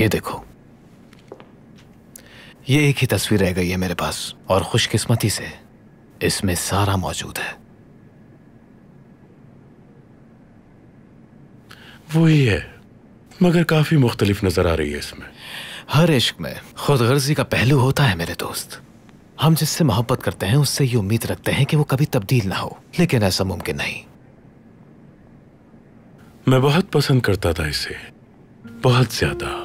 ये देखो, ये एक ही तस्वीर रह गई है मेरे पास, और खुशकिस्मती से इसमें सारा मौजूद है। वही है, मगर काफी मुख्तलिफ नजर आ रही है इसमें। हर इश्क में खुदगर्जी का पहलू होता है मेरे दोस्त। हम जिससे मोहब्बत करते हैं उससे ये उम्मीद रखते हैं कि वो कभी तब्दील ना हो, लेकिन ऐसा मुमकिन नहीं। मैं बहुत पसंद करता था इसे, बहुत ज्यादा,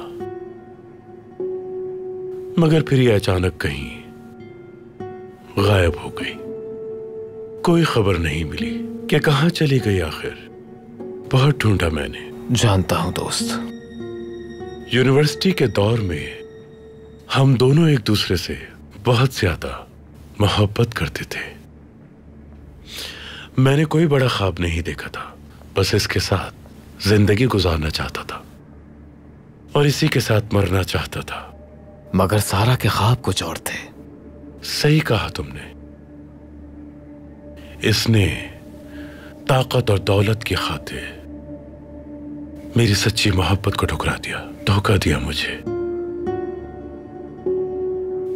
मगर फिर ये अचानक कहीं गायब हो गई। कोई खबर नहीं मिली कि कहां चली गई आखिर। बहुत ढूंढा मैंने। जानता हूं दोस्त। यूनिवर्सिटी के दौर में हम दोनों एक दूसरे से बहुत ज्यादा मोहब्बत करते थे। मैंने कोई बड़ा ख्वाब नहीं देखा था, बस इसके साथ जिंदगी गुजारना चाहता था और इसी के साथ मरना चाहता था। मगर सारा के ख्वाब कुछ और थे। सही कहा तुमने। इसने ताकत और दौलत की खातिर मेरी सच्ची मोहब्बत को ठुकरा दिया, धोखा दिया मुझे।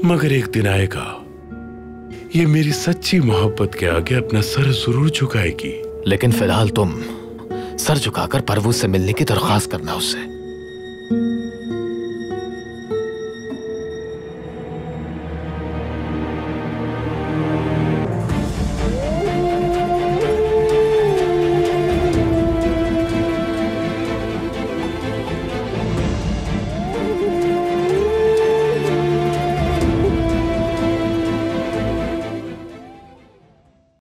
मगर एक दिन आएगा, ये मेरी सच्ची मोहब्बत के आगे अपना सर जरूर झुकाएगी। लेकिन फिलहाल तुम सर झुकाकर परवूज से मिलने की दरख्वास्त करना उससे।